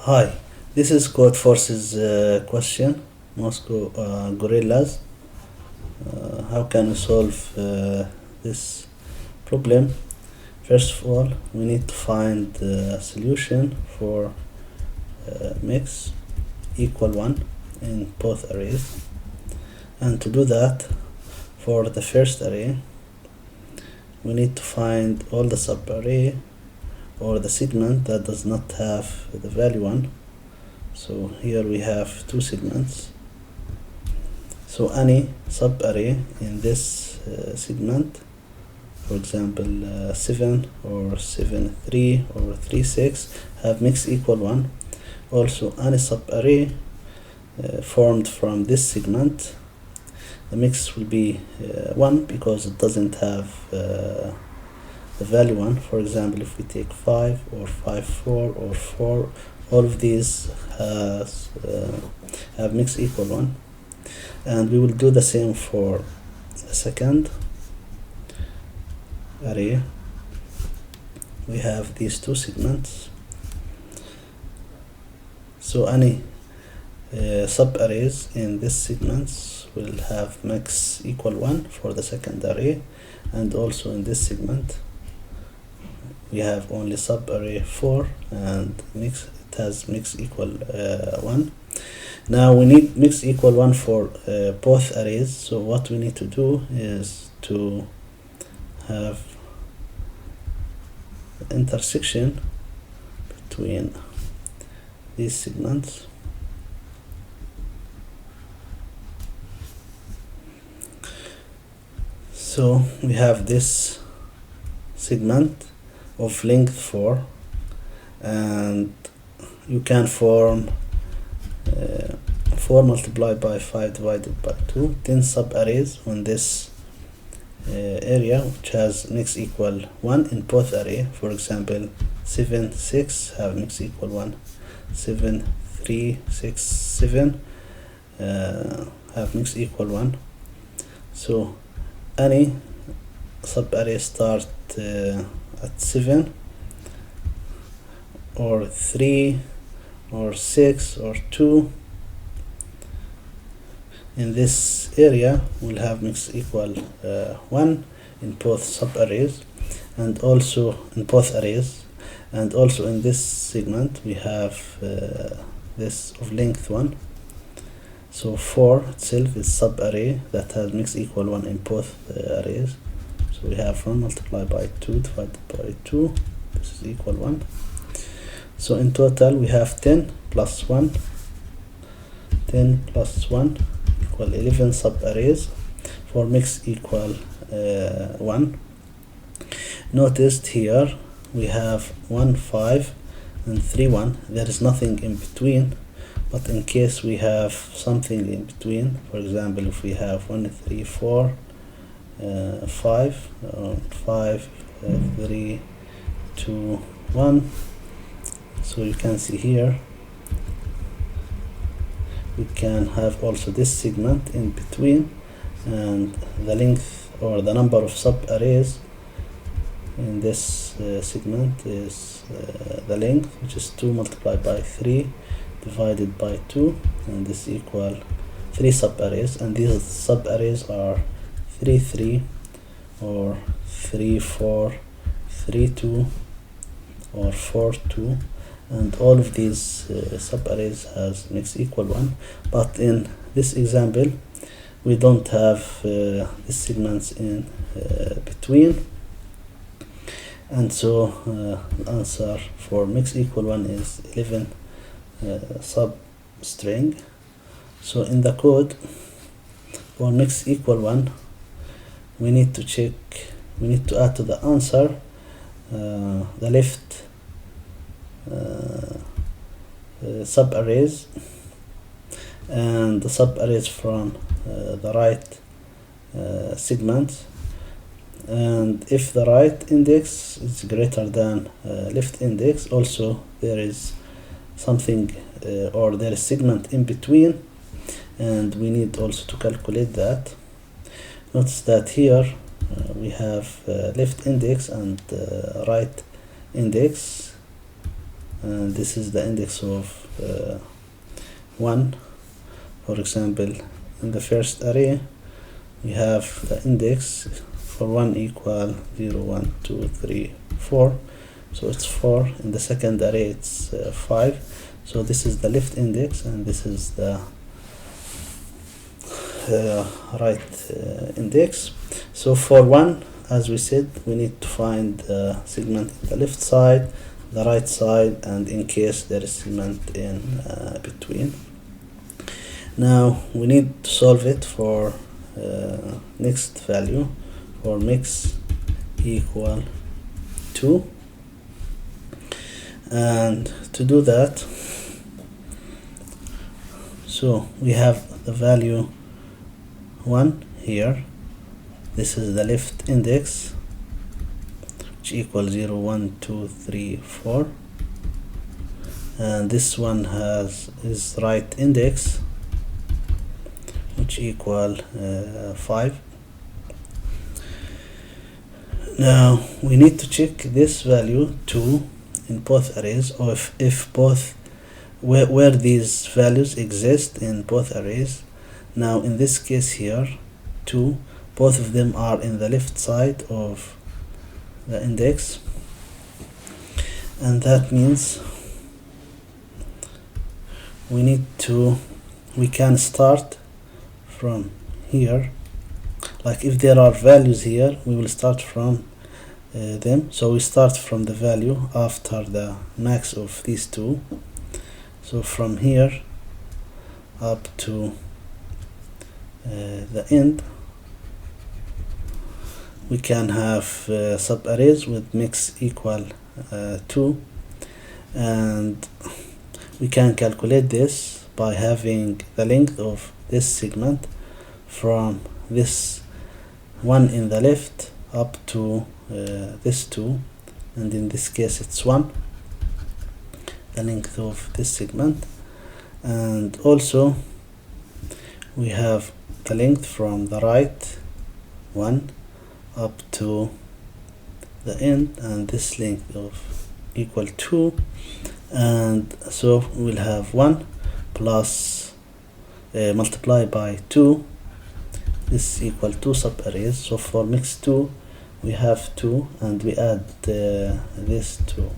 Hi, this is Codeforces question. Moscow gorillas. How can we solve this problem? First of all, we need to find the solution for mix equal 1 in both arrays. And to do that, for the first array, we need to find all the subarray or the segment that does not have the value 1. So here we have two segments. So any subarray in this segment, for example 7 or 7 3 or 3 6, have mix equal 1. Also any subarray formed from this segment, the mix will be 1 because it doesn't have the value 1. For example, if we take 5 or 5 4 or 4, all of these have mix equal 1. And we will do the same for the second array. We have these two segments. So any subarrays in these segments will have mix equal 1 for the second array, and also in this segment we have only subarray 4 and it has mix equal 1. Now we need mix equal 1 for both arrays. So what we need to do is to have intersection between these segments. So we have this segment of length 4, and you can form 4 multiplied by 5 divided by 2, 10 subarrays on this area which has mix equal 1 in both array. For example, 7 6 have mix equal 1, 7 3 6 7 have mix equal 1. So any subarray start at 7 or 3 or 6 or 2 in this area will have mix equal 1 in both subarrays, and also in both arrays. And also in this segment we have this of length 1. So 4 itself is subarray that has mix equal 1 in both arrays. So we have 1 multiplied by 2 divided by 2, this is equal 1. So in total we have 10 plus 1, 10 plus 1 equal 11 subarrays for mix equal 1. Noticed here we have 1 5 and 3 1. There is nothing in between, but in case we have something in between, for example if we have 1 3 4 5 5 3 2 1, so you can see here we can have also this segment in between, and the length or the number of subarrays in this segment is the length, which is 2 multiplied by 3 divided by 2, and this equal 3 subarrays. And these subarrays are 3 3 or 3 4 3 2 or 4 2, and all of these subarrays has mix equal 1. But in this example we don't have these segments in between, and so the answer for mix equal 1 is 11 substring. So in the code for mix equal 1, we need to check, we need to add to the answer the left subarrays and the subarrays from the right segment. And if the right index is greater than left index, also there is something or there is segment in between, and we need also to calculate that. Notice that here we have left index and right index, and this is the index of 1. For example, in the first array we have the index for 1 equal 0, 1, 2, 3, 4, so it's 4. In the second array it's 5, so this is the left index and this is the right index. So for 1, as we said, we need to find the segment in the left side, the right side, and in case there is segment in between. Now we need to solve it for next value, for mix equal 2, and to do that, so we have the value 1 here. This is the left index, which equals 0, 1, 2, 3, 4, and this one has is right index, which equal 5. Now we need to check this value 2 in both arrays, or if both where these values exist in both arrays. Now in this case here, 2, both of them are in the left side of the index, and that means we can start from here. Like if there are values here, we will start from them. So we start from the value after the max of these two. So from here up to the end, we can have subarrays with mix equal 2, and we can calculate this by having the length of this segment from this one in the left up to this 2, and in this case it's 1, the length of this segment. And also we have the length from the right 1 up to the end, and this length of equal 2, and so we'll have 1 plus multiply by 2, this equal 2 subarrays. So for mix 2 we have 2, and we add this to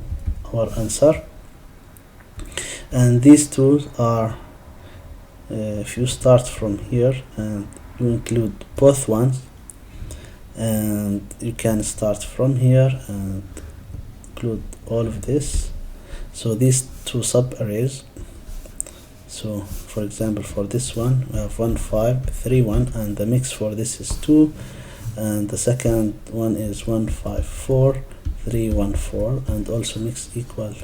our answer, and these two are if you start from here and you include both ones, and you can start from here and include all of this. So these two subarrays, so for example for this one we have 1, 5, 3, 1, and the mix for this is 2, and the second one is 1, 5, 4, 3, 1, 4, and also mix equal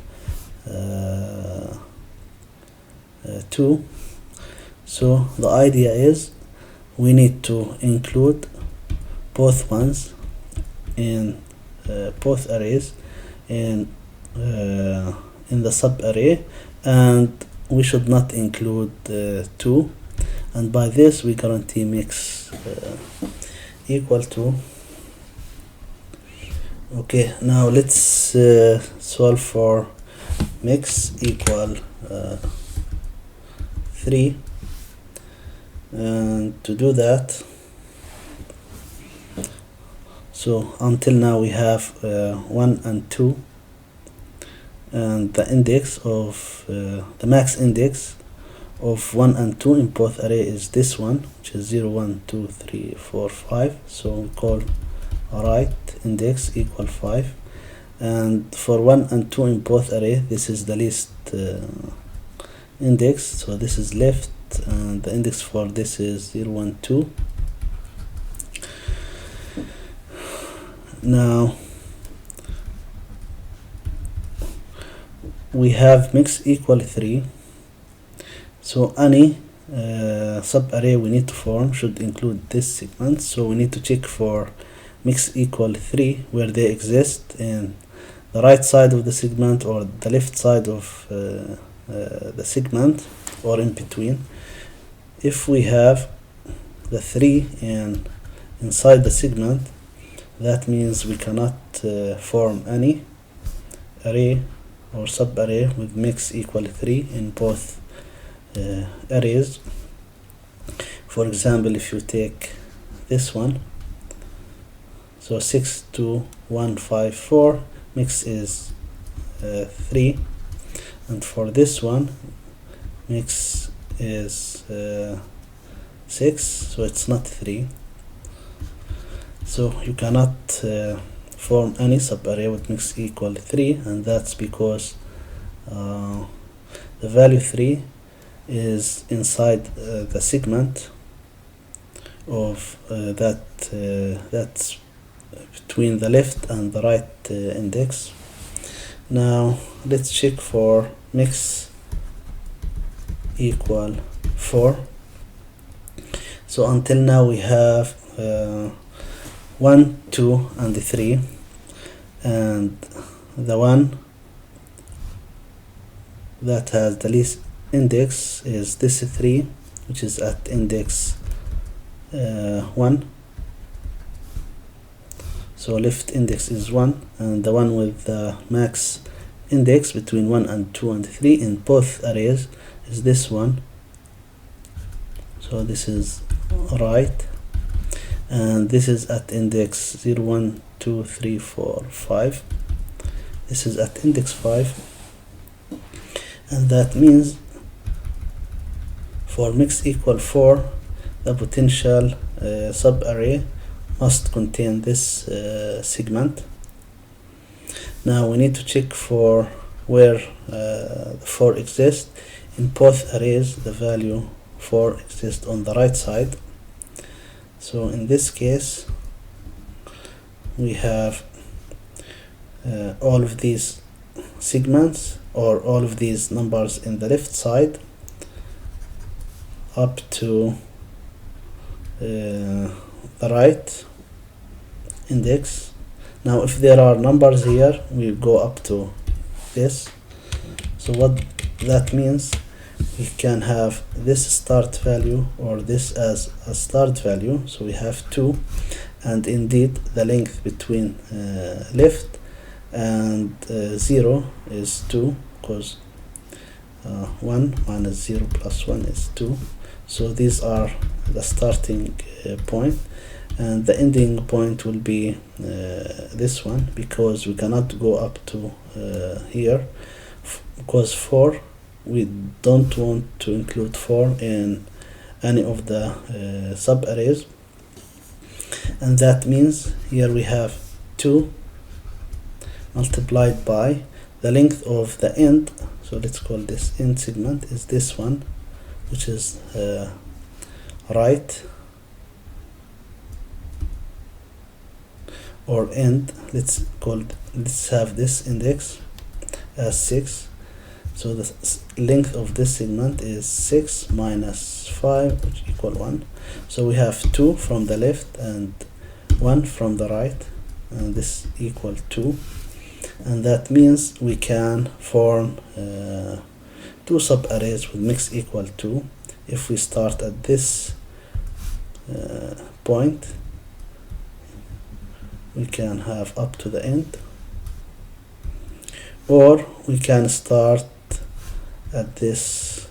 2. So the idea is we need to include both ones in both arrays in the subarray, and we should not include 2, and by this we guarantee mix equal to. Okay, now let's solve for mix equal 3, and to do that, so until now we have 1 and 2, and the index of the max index of 1 and 2 in both array is this one, which is 0, 1, 2, 3, 4, 5. So we call right index equal 5, and for 1 and 2 in both array, this is the least index, so this is left, and the index for this is 0, 1, 2. Now we have mix equal 3, so any subarray we need to form should include this segment. So we need to check for mix equal 3 where they exist in the right side of the segment or the left side of the segment, or in between. If we have the 3 inside the segment, that means we cannot form any array or subarray with mix equal 3 in both arrays. For example, if you take this one, so 6, 2, 1, 5, 4, mix is 3, and for this one mix is 6, so it's not 3. So you cannot form any subarray with mix equal 3, and that's because the value 3 is inside the segment of that's between the left and the right index. Now let's check for mix equal 4. So until now we have 1, 2 and 3, and the one that has the least index is this 3, which is at index 1. So left index is 1, and the one with the max index between 1 and 2 and 3 in both arrays is this one. So this is right, and this is at index 0, 1, 2, 3, 4, 5. This is at index 5, and that means for mix equal 4, the potential subarray must contain this segment. Now we need to check for where 4 exists. In both arrays, the value 4 exists on the right side. So in this case, we have all of these segments, or all of these numbers in the left side up to the right index. Now if there are numbers here, we go up to this. So what that means, we can have this start value or this as a start value. So we have 2, and indeed the length between left and 0 is 2, because 1 minus 0 plus 1 is 2. So these are the starting point, and the ending point will be this one, because we cannot go up to here, because 4, we don't want to include 4 in any of the subarrays, and that means here we have 2 multiplied by the length of the end. So let's call this end segment is this one, which is right, or end. Let's have this index as 6. So the length of this segment is 6 minus 5, which equal 1. So we have 2 from the left and 1 from the right, and this equal 2. And that means we can form 2 subarrays with mix equal 2 if we start at this point. We can have up to the end, or we can start at this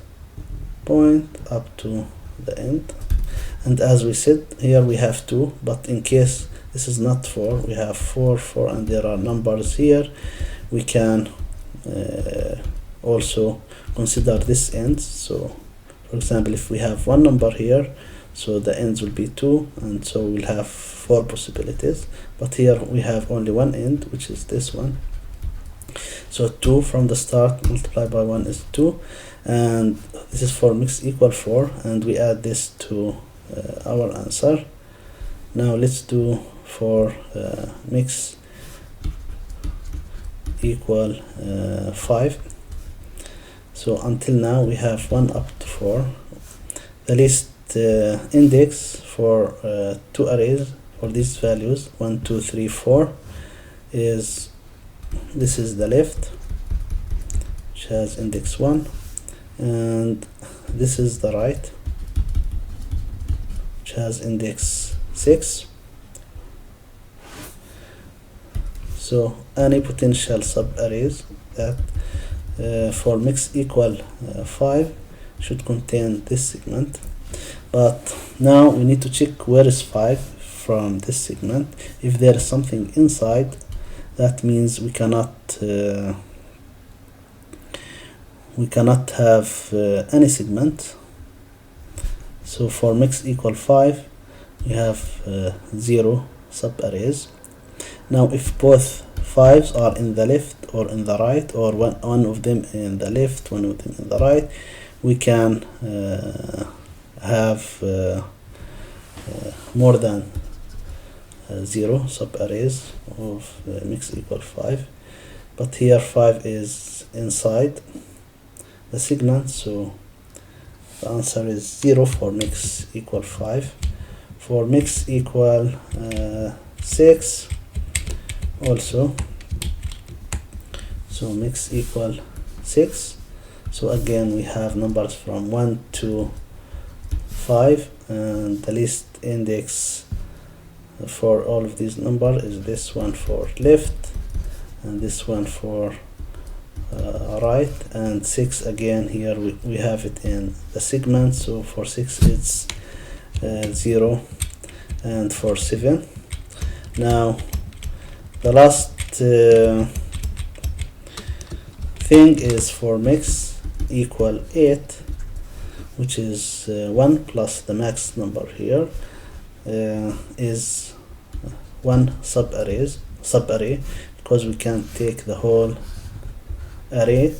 point up to the end. And as we said, here we have 2, but in case this is not 4, we have 4, 4, and there are numbers here, we can also consider this end. So for example, if we have one number here, so the ends will be 2, and so we'll have 4 possibilities. But here we have only one end, which is this one. So 2 from the start multiplied by 1 is 2, and this is for mix equal 4, and we add this to our answer. Now let's do for mix equal 5. So until now we have 1 up to 4. The least index for 2 arrays for these values 1, 2, 3, 4 is, this is the left, which has index 1, and this is the right, which has index 6. So any potential subarrays that for mix equal 5 should contain this segment. But now we need to check where is 5 from this segment. If there is something inside, that means we cannot have any segment. So for mix equal 5 we have 0 subarrays. Now if both 5s are in the left or in the right, or one of them in the left, one of them in the right, we can have more than 0 subarrays of mix equal 5. But here 5 is inside the segment, so the answer is 0 for mix equal 5. For mix equal 6 also, so mix equal 6, so again we have numbers from 1 to 5, and the least index for all of these numbers is this one for left and this one for right, and 6 again here we have it in the segment, so for 6 it's 0, and for 7. Now the last thing is for mix equal 8, which is 1 plus the max number here is 1 subarray, because we can take the whole array,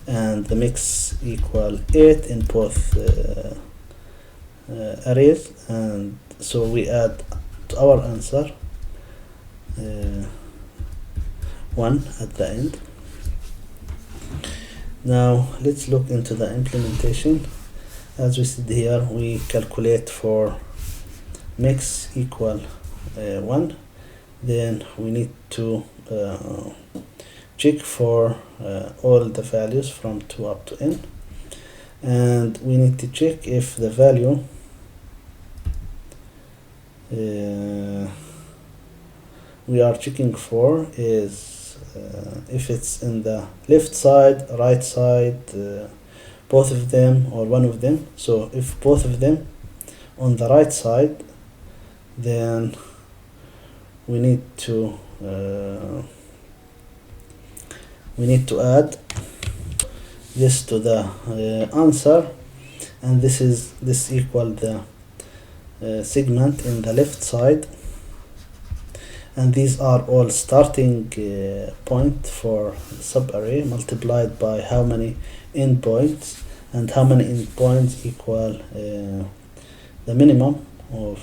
and the mix equal 8 in both arrays, and so we add to our answer 1 at the end. Now let's look into the implementation. As we said here, we calculate for mix equal 1, then we need to check for all the values from 2 up to n, and we need to check if the value we are checking for is if it's in the left side, right side, both of them, or one of them. So if both of them on the right side, then we need to add this to the answer, and this equal the segment in the left side, and these are all starting point for subarray multiplied by how many endpoints, and how many endpoints equal the minimum of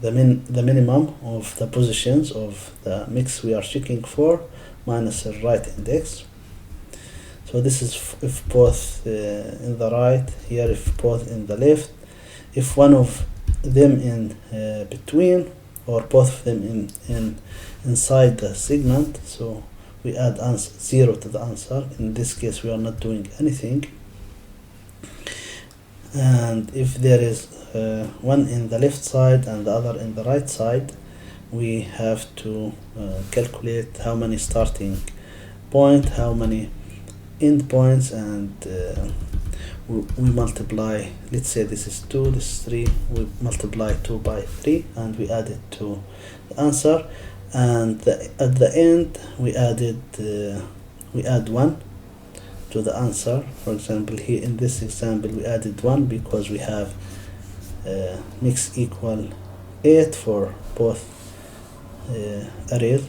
the minimum of the positions of the mix we are checking for minus the right index. So this is if both in the right, here if both in the left, if one of them in between, or both of them in inside the segment, so we add answer 0 to the answer. In this case we are not doing anything. And if there is one in the left side and the other in the right side, we have to calculate how many starting point, how many end points, and we multiply. Let's say this is 2, this is 3, we multiply 2 by 3 and we add it to the answer, and at the end we add 1 to the answer. For example, here in this example we added 1 because we have mix equal 8 for both arrays.